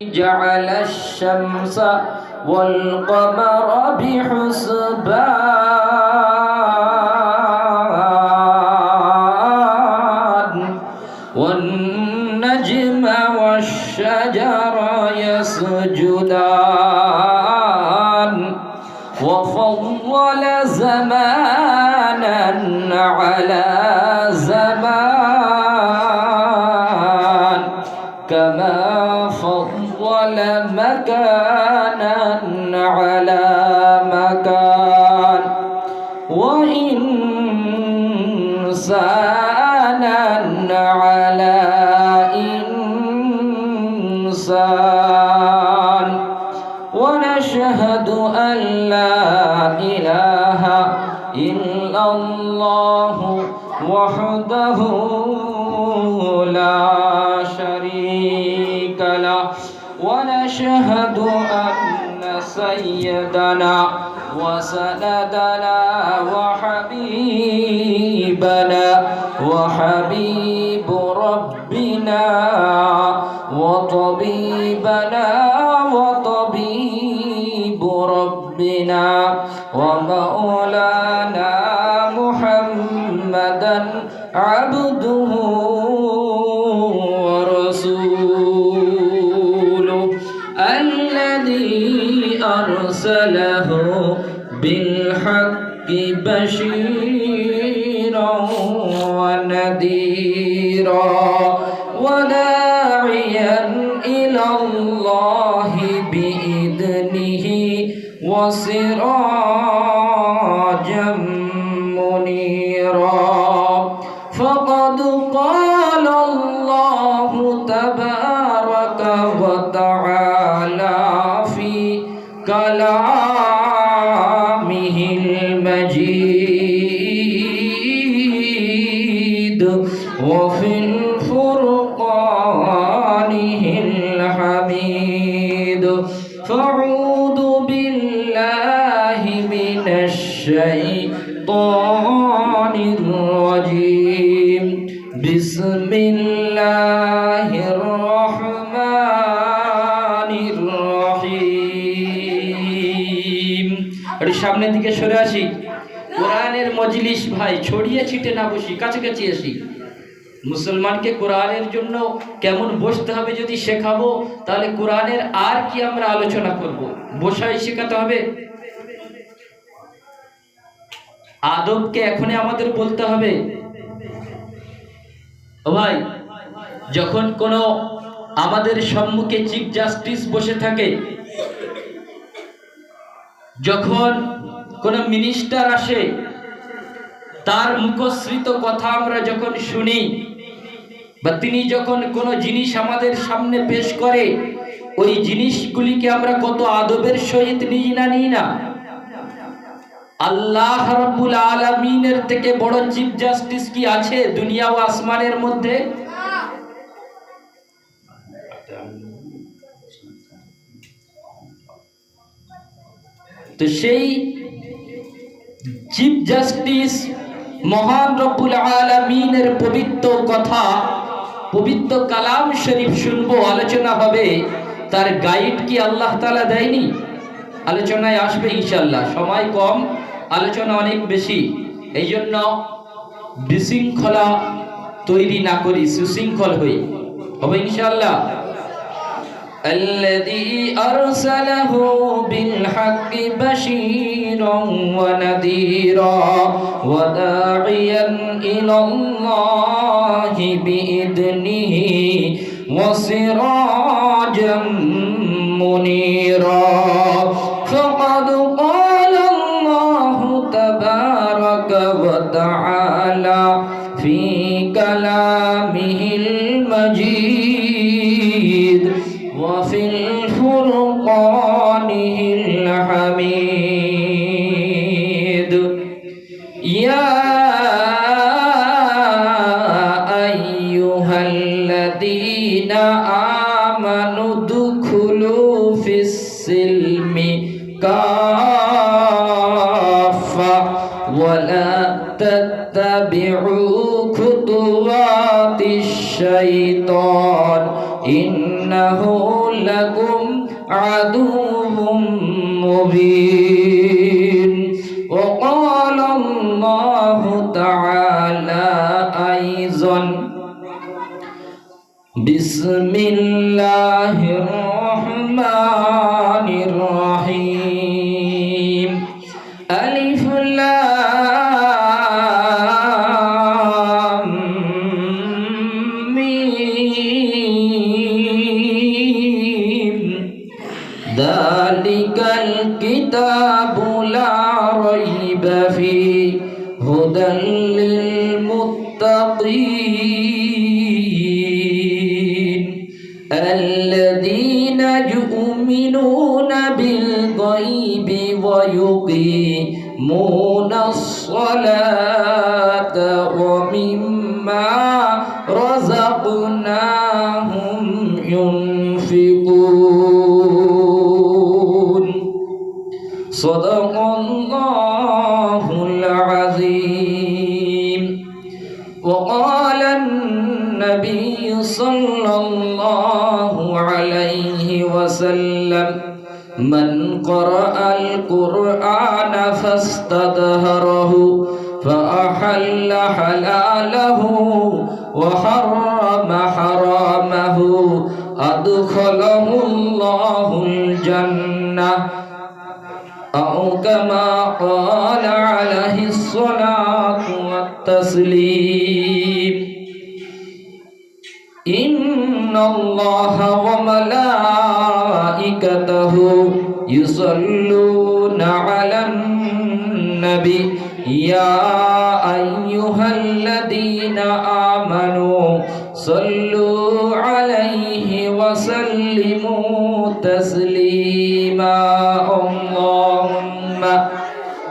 جعل الشمس والقمر بحسبان والنجم والشجر يسجدان وفضل زمانا على زمان كما فضل مكانا على مكان وإنسانا على إنسان ونشهد أن لا إله إلا الله وحده لا شريك له ونشهد أن سيدنا وسندنا وحبيبنا وحبيب ربنا وطبيبنا وطبيب ربنا ومولانا محمدا عبده ورسوله الذي أرسله بالحق بشيرا ونذيرا وداعيا إلى الله بإذنه وسراجا منيرا فقد قال الله تبارك وتعالى في كلامه المجيد وفي الفرقانه الحميد فاعوذ بالله من الشيطان الرجيم بسم الله الرحمن الرحيم সামনের দিকে সরে আসি কোরআনের মজলিস ভাই ছড়িয়ে ছিটে না বসি কাছাকাছি আসি মুসলমানকে কোরআনের জন্য কেমন বসতে হবে যদি শেখাবো তাহলে কোরআনের আর কি আমরা আলোচনা করব বসাই শেখাতে হবে আদবকে এখনই আমাদের বলতে হবে ও ভাই যখন কোনো আমাদের সম্মুখে চিফ জাস্টিস বসে থাকে যখন কোনো মিনিস্টার আসে তার মুখশ্রিত কথা আমরা যখন শুনি বা তিনি যখন কোনো জিনিস আমাদের সামনে পেশ করে ওই জিনিসগুলিকে আমরা কত আদবের সহিত নিই না আল্লাহ রাব্বুল আলামিনের থেকে বড় চিফ জাস্টিস কি আছে দুনিয়া ও আসমানের মধ্যে তো সেই চিফ জাস্টিস মহান রব্বুল আলামিনের পবিত্র কথা পবিত্র কালাম শরীফ শুনবো আলোচনা হবে তার গাইড কি আল্লাহ তাআলা দেয়নি আলোচনায় আসবে ইনশাআল্লাহ সময় কম আলোচনা অনেক বেশি এইজন্য বিশৃঙ্খলা তৈরি না করি সুশৃঙ্খল হই হবে ইনশাআল্লাহ الذي أرسله بالحق بشيرا ونذيرا وداعيا إلى الله بإذنه وسراجا منيرا فقد قال الله تبارك وتعالى في كلامه المجيد وفي الفرقانه الحميد يا أيها الذين آمنوا ادخلوا في السلم كافة ولا تتبعوا خطوات الشيطان إنه لكم لكم عدو مبين وقال الله تعالى أيضا بسم الله الرحمن الرحيم ألف لام ميم ذلك الكتاب لا ريب فيه هدى للمتقين الذين يؤمنون بالغيب ويقيمون الصلاة ومما رزقناهم ينفقون صدق الله العظيم وقال النبي صلى الله عليه وسلم من قرأ القرآن فاستظهره فأحل حلاله وحرم حرامه أدخله الله الجنة أو كما قال عليه الصلاة والتسليم إن الله وملائكته يصلون على النبي يا أيها الذين آمنوا صلوا عليه وسلموا تسليما اللهم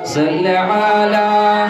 صل على